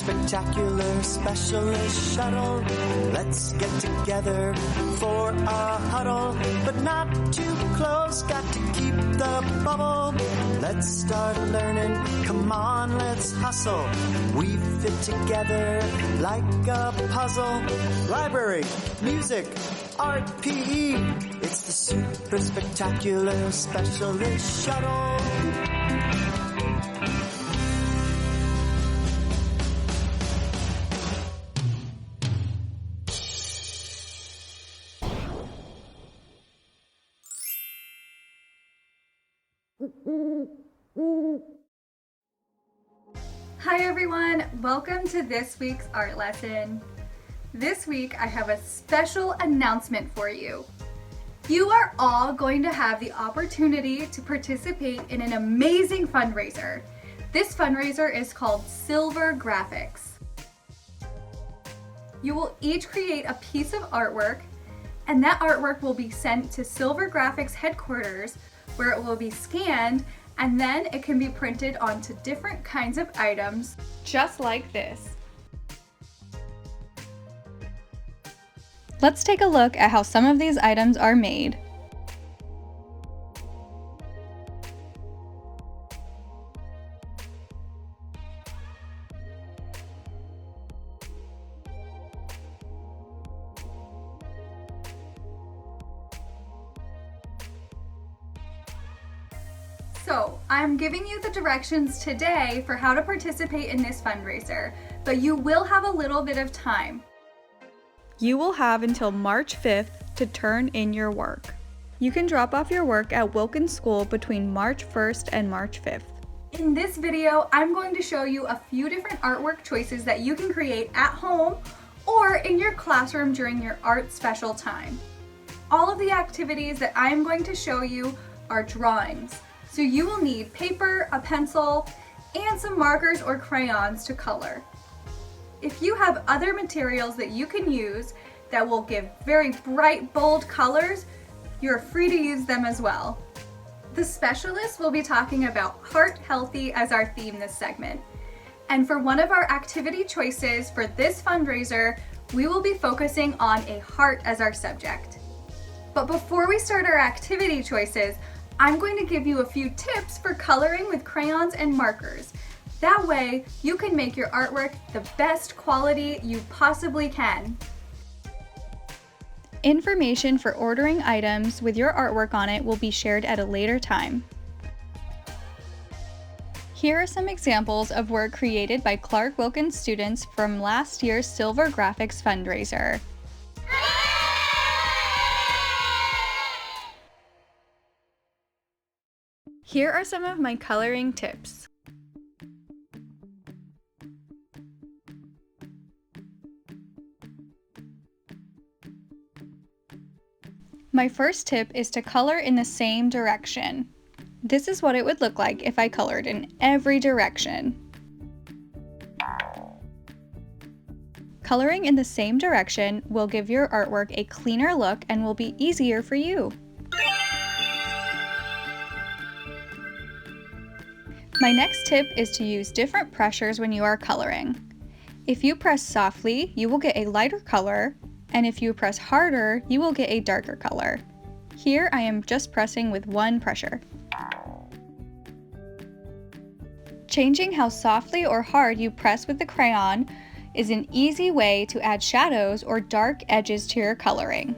spectacular specialist shuttle. Let's get together for a huddle, but not too close, got to keep the bubble. Let's start learning, come on, let's hustle. We fit together like a puzzle. Library, music, art, PE. It's the super spectacular specialist shuttle. Hi everyone, welcome to this week's art lesson. This week I have a special announcement for you. You are all going to have the opportunity to participate in an amazing fundraiser. This fundraiser is called Silver Graphics. You will each create a piece of artwork, and that artwork will be sent to Silver Graphics headquarters, where it will be scanned, and then it can be printed onto different kinds of items, just like this. Let's take a look at how some of these items are made. So, I'm giving you the directions today for how to participate in this fundraiser, but you will have a little bit of time. You will have until March 5th to turn in your work. You can drop off your work at Wilkins School between March 1st and March 5th. In this video, I'm going to show you a few different artwork choices that you can create at home or in your classroom during your art special time. All of the activities that I'm going to show you are drawings. So you will need paper, a pencil, and some markers or crayons to color. If you have other materials that you can use that will give very bright, bold colors, you're free to use them as well. The specialists will be talking about heart healthy as our theme this segment. And for one of our activity choices for this fundraiser, we will be focusing on a heart as our subject. But before we start our activity choices, I'm going to give you a few tips for coloring with crayons and markers. That way, you can make your artwork the best quality you possibly can. Information for ordering items with your artwork on it will be shared at a later time. Here are some examples of work created by Clark Wilkins students from last year's Silver Graphics fundraiser. Here are some of my coloring tips. My first tip is to color in the same direction. This is what it would look like if I colored in every direction. Coloring in the same direction will give your artwork a cleaner look and will be easier for you. My next tip is to use different pressures when you are coloring. If you press softly, you will get a lighter color, and if you press harder, you will get a darker color. Here I am just pressing with one pressure. Changing how softly or hard you press with the crayon is an easy way to add shadows or dark edges to your coloring.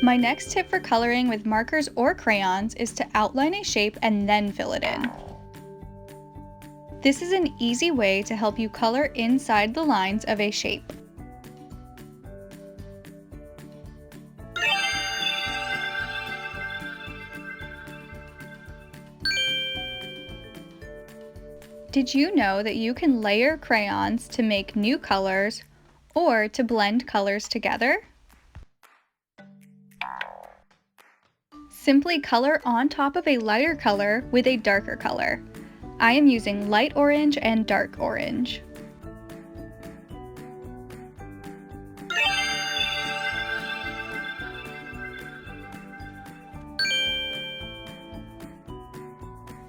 My next tip for coloring with markers or crayons is to outline a shape and then fill it in. This is an easy way to help you color inside the lines of a shape. Did you know that you can layer crayons to make new colors or to blend colors together? Simply color on top of a lighter color with a darker color. I am using light orange and dark orange.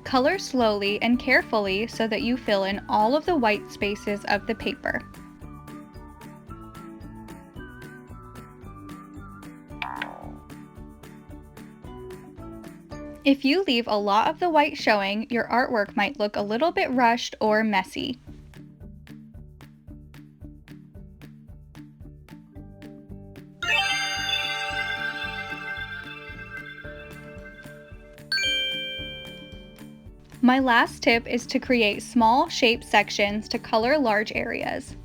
Color slowly and carefully so that you fill in all of the white spaces of the paper. If you leave a lot of the white showing, your artwork might look a little bit rushed or messy. My last tip is to create small shape sections to color large areas.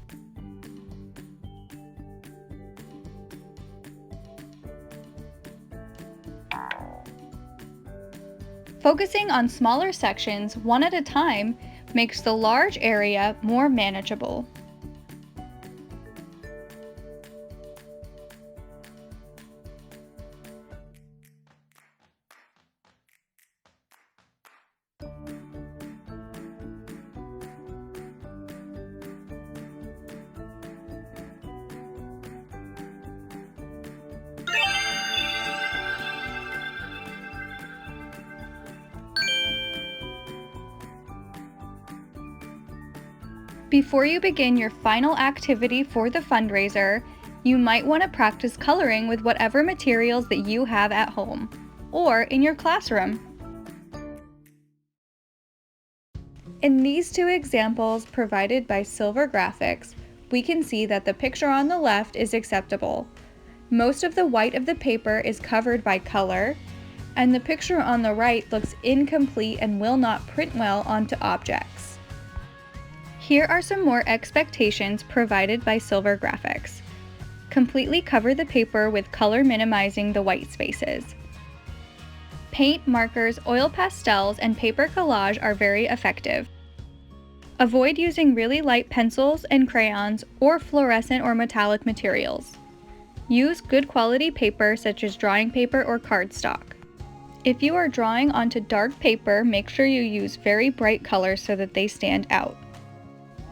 Focusing on smaller sections one at a time makes the large area more manageable. Before you begin your final activity for the fundraiser, you might want to practice coloring with whatever materials that you have at home or in your classroom. In these two examples provided by Silver Graphics, we can see that the picture on the left is acceptable. Most of the white of the paper is covered by color, and the picture on the right looks incomplete and will not print well onto objects. Here are some more expectations provided by Silver Graphics. Completely cover the paper with color minimizing the white spaces. Paint, markers, oil pastels, and paper collage are very effective. Avoid using really light pencils and crayons or fluorescent or metallic materials. Use good quality paper such as drawing paper or cardstock. If you are drawing onto dark paper, make sure you use very bright colors so that they stand out.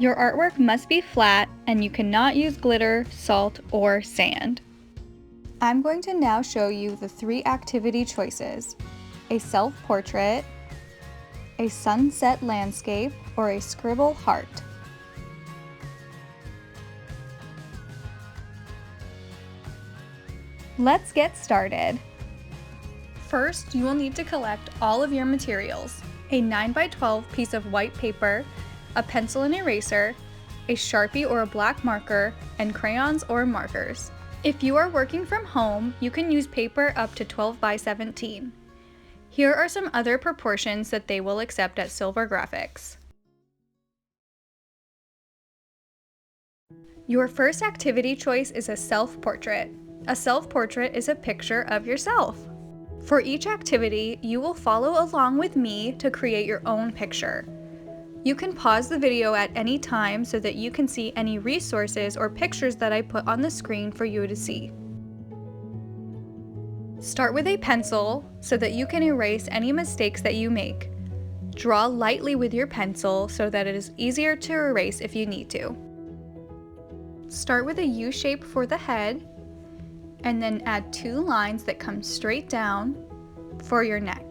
Your artwork must be flat and you cannot use glitter, salt, or sand. I'm going to now show you the 3 activity choices: a self-portrait, a sunset landscape, or a scribble heart. Let's get started. First, you will need to collect all of your materials: a 9x12 piece of white paper, a pencil and eraser, a Sharpie or a black marker, and crayons or markers. If you are working from home, you can use paper up to 12x17. Here are some other proportions that they will accept at Silver Graphics. Your first activity choice is a self-portrait. A self-portrait is a picture of yourself. For each activity, you will follow along with me to create your own picture. You can pause the video at any time so that you can see any resources or pictures that I put on the screen for you to see. Start with a pencil so that you can erase any mistakes that you make. Draw lightly with your pencil so that it is easier to erase if you need to. Start with a U shape for the head, and then add 2 lines that come straight down for your neck.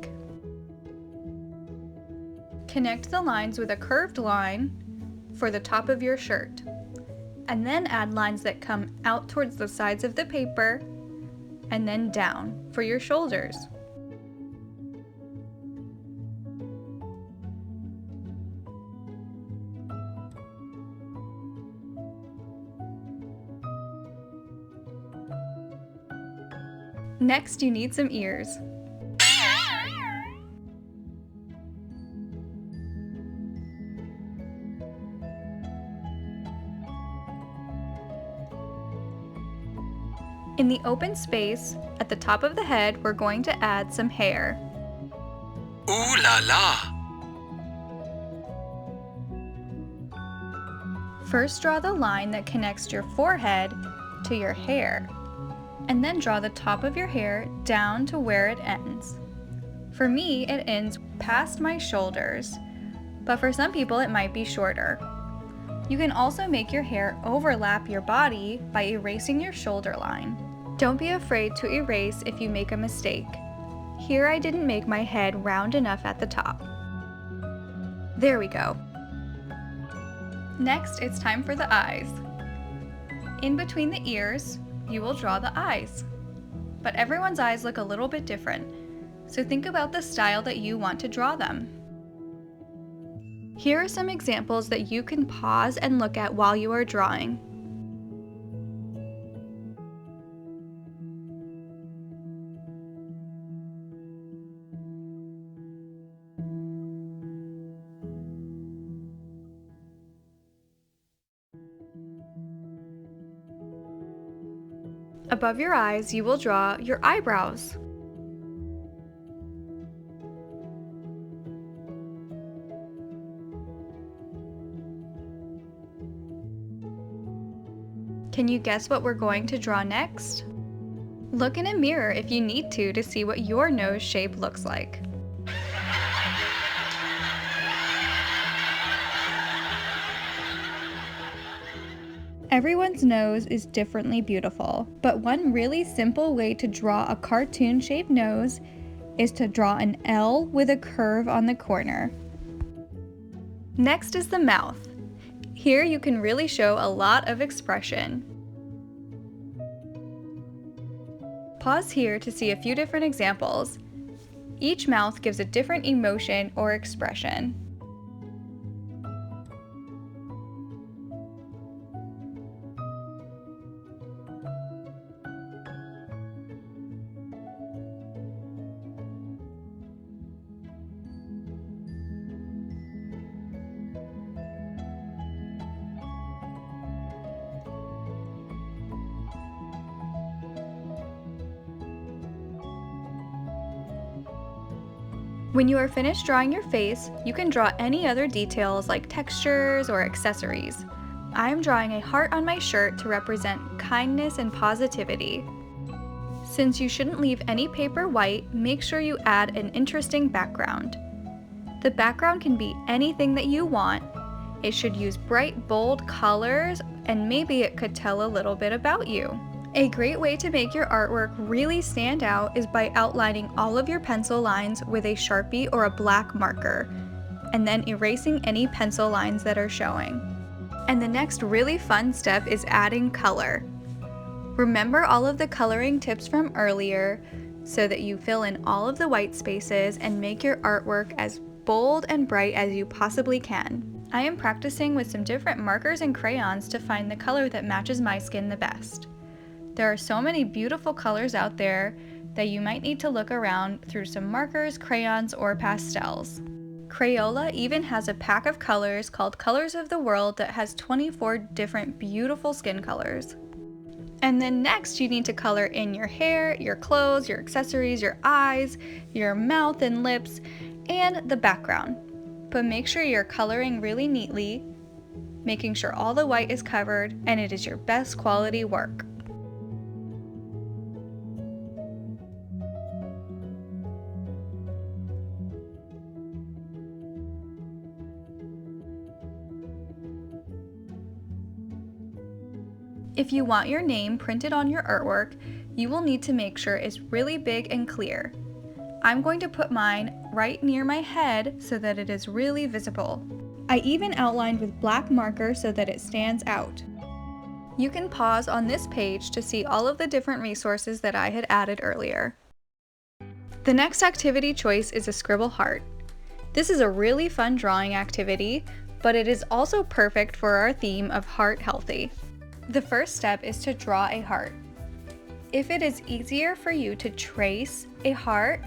Connect the lines with a curved line for the top of your shirt, and then add lines that come out towards the sides of the paper and then down for your shoulders. Next, you need some ears. In the open space, at the top of the head, we're going to add some hair. Ooh la la! First, draw the line that connects your forehead to your hair, and then draw the top of your hair down to where it ends. For me, it ends past my shoulders, but for some people it might be shorter. You can also make your hair overlap your body by erasing your shoulder line. Don't be afraid to erase if you make a mistake. Here I didn't make my head round enough at the top. There we go. Next, it's time for the eyes. In between the ears, you will draw the eyes. But everyone's eyes look a little bit different, so think about the style that you want to draw them. Here are some examples that you can pause and look at while you are drawing. Above your eyes, you will draw your eyebrows. Can you guess what we're going to draw next? Look in a mirror if you need to see what your nose shape looks like. Everyone's nose is differently beautiful, but one really simple way to draw a cartoon-shaped nose is to draw an L with a curve on the corner. Next is the mouth. Here you can really show a lot of expression. Pause here to see a few different examples. Each mouth gives a different emotion or expression. When you are finished drawing your face, you can draw any other details like textures or accessories. I am drawing a heart on my shirt to represent kindness and positivity. Since you shouldn't leave any paper white, make sure you add an interesting background. The background can be anything that you want. It should use bright, bold colors, and maybe it could tell a little bit about you. A great way to make your artwork really stand out is by outlining all of your pencil lines with a Sharpie or a black marker, and then erasing any pencil lines that are showing. And the next really fun step is adding color. Remember all of the coloring tips from earlier so that you fill in all of the white spaces and make your artwork as bold and bright as you possibly can. I am practicing with some different markers and crayons to find the color that matches my skin the best. There are so many beautiful colors out there that you might need to look around through some markers, crayons, or pastels. Crayola even has a pack of colors called Colors of the World that has 24 different beautiful skin colors. And then next you need to color in your hair, your clothes, your accessories, your eyes, your mouth and lips, and the background. But make sure you're coloring really neatly, making sure all the white is covered and it is your best quality work. If you want your name printed on your artwork, you will need to make sure it's really big and clear. I'm going to put mine right near my head so that it is really visible. I even outlined with black marker so that it stands out. You can pause on this page to see all of the different resources that I had added earlier. The next activity choice is a scribble heart. This is a really fun drawing activity, but it is also perfect for our theme of heart healthy. The first step is to draw a heart. If it is easier for you to trace a heart,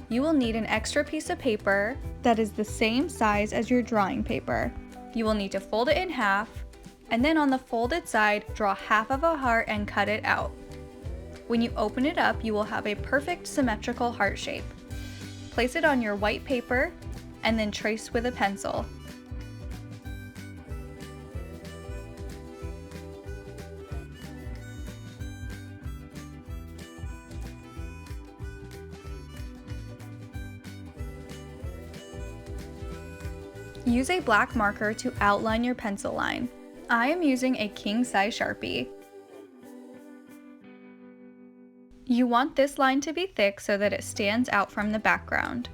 you will need an extra piece of paper that is the same size as your drawing paper. You will need to fold it in half, and then on the folded side, draw half of a heart and cut it out. When you open it up, you will have a perfect symmetrical heart shape. Place it on your white paper, and then trace with a pencil. Use a black marker to outline your pencil line. I am using a king-size Sharpie. You want this line to be thick so that it stands out from the background.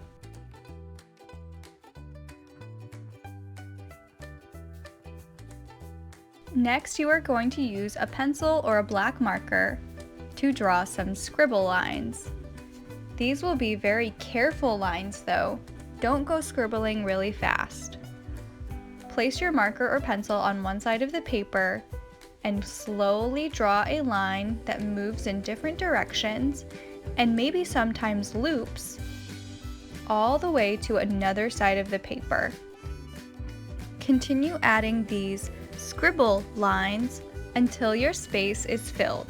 Next, you are going to use a pencil or a black marker to draw some scribble lines. These will be very careful lines though. Don't go scribbling really fast. Place your marker or pencil on one side of the paper and slowly draw a line that moves in different directions and maybe sometimes loops all the way to another side of the paper. Continue adding these scribble lines until your space is filled.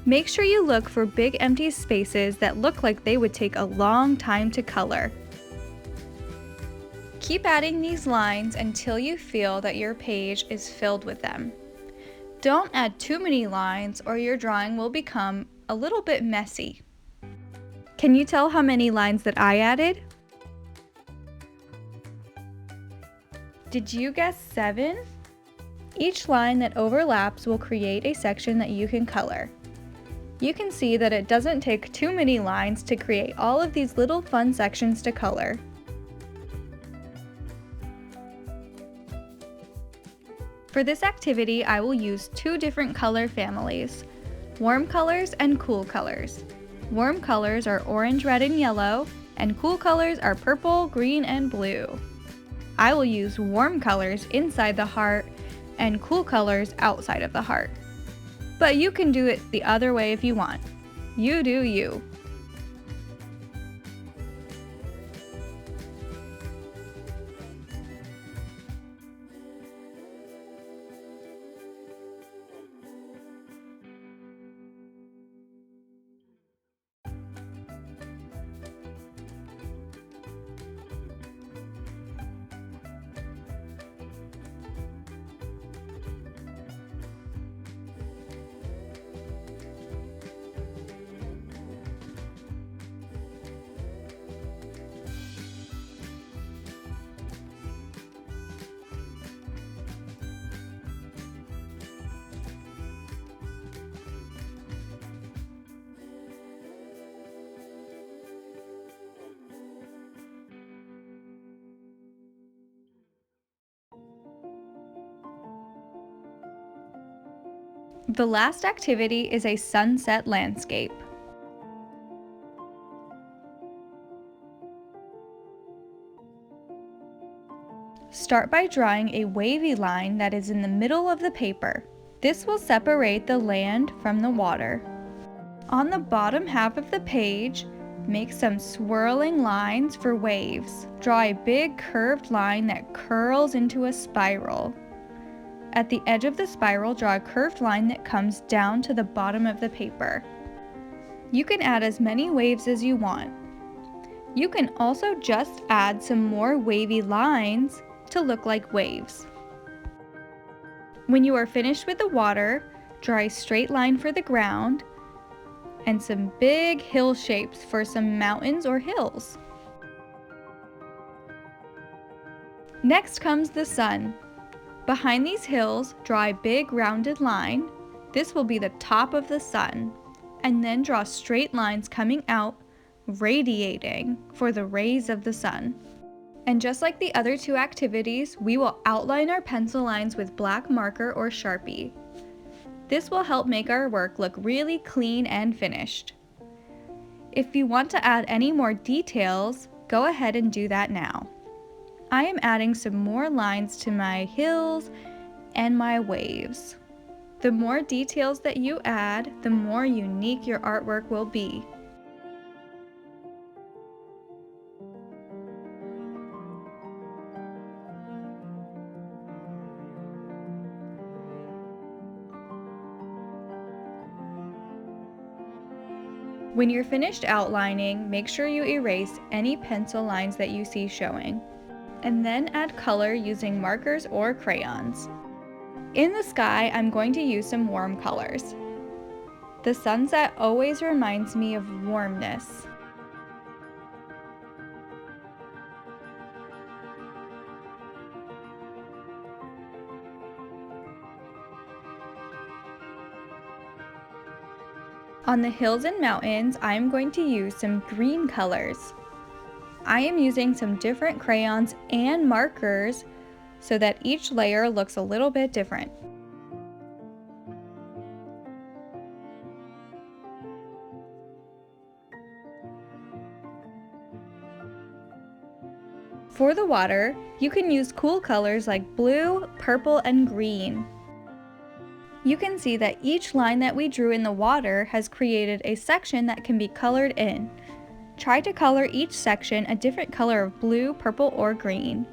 Make sure you look for big empty spaces that look like they would take a long time to color. Keep adding these lines until you feel that your page is filled with them. Don't add too many lines or your drawing will become a little bit messy. Can you tell how many lines that I added? Did you guess 7? Each line that overlaps will create a section that you can color. You can see that it doesn't take too many lines to create all of these little fun sections to color. For this activity, I will use 2 different color families, warm colors and cool colors. Warm colors are orange, red, and yellow, and cool colors are purple, green, and blue. I will use warm colors inside the heart and cool colors outside of the heart. But you can do it the other way if you want. You do you. The last activity is a sunset landscape. Start by drawing a wavy line that is in the middle of the paper. This will separate the land from the water. On the bottom half of the page, make some swirling lines for waves. Draw a big curved line that curls into a spiral. At the edge of the spiral, draw a curved line that comes down to the bottom of the paper. You can add as many waves as you want. You can also just add some more wavy lines to look like waves. When you are finished with the water, draw a straight line for the ground and some big hill shapes for some mountains or hills. Next comes the sun. Behind these hills, draw a big rounded line. This will be the top of the sun. And then draw straight lines coming out, radiating for the rays of the sun. And just like the other 2 activities, we will outline our pencil lines with black marker or Sharpie. This will help make our work look really clean and finished. If you want to add any more details, go ahead and do that now. I am adding some more lines to my hills and my waves. The more details that you add, the more unique your artwork will be. When you're finished outlining, make sure you erase any pencil lines that you see showing, and then add color using markers or crayons. In the sky, I'm going to use some warm colors. The sunset always reminds me of warmness. On the hills and mountains, I am going to use some green colors. I am using some different crayons and markers so that each layer looks a little bit different. For the water, you can use cool colors like blue, purple, and green. You can see that each line that we drew in the water has created a section that can be colored in. Try to color each section a different color of blue, purple, or green.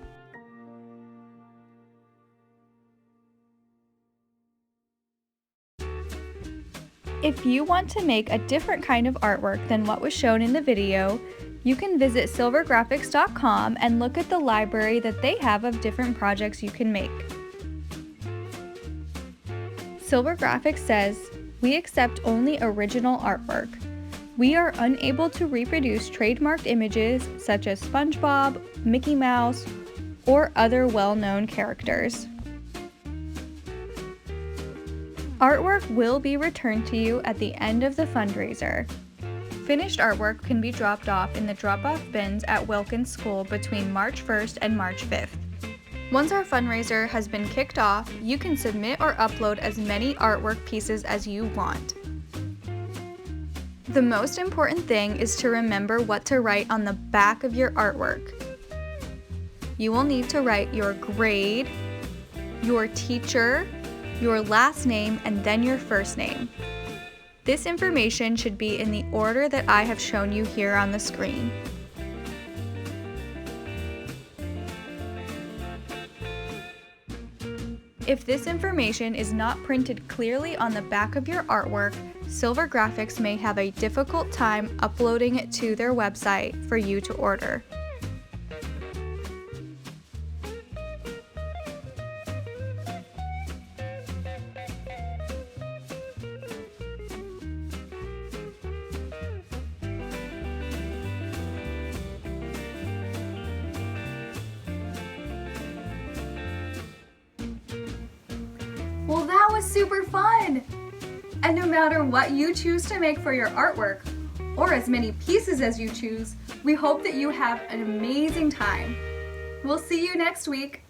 If you want to make a different kind of artwork than what was shown in the video, you can visit silvergraphics.com and look at the library that they have of different projects you can make. Silver Graphics says, "We accept only original artwork. We are unable to reproduce trademarked images such as SpongeBob, Mickey Mouse, or other well-known characters." Artwork will be returned to you at the end of the fundraiser. Finished artwork can be dropped off in the drop-off bins at Wilkins School between March 1st and March 5th. Once our fundraiser has been kicked off, you can submit or upload as many artwork pieces as you want. The most important thing is to remember what to write on the back of your artwork. You will need to write your grade, your teacher, your last name, and then your first name. This information should be in the order that I have shown you here on the screen. If this information is not printed clearly on the back of your artwork, Silver Graphics may have a difficult time uploading it to their website for you to order. Well, that was super fun! And no matter what you choose to make for your artwork, or as many pieces as you choose, we hope that you have an amazing time. We'll see you next week.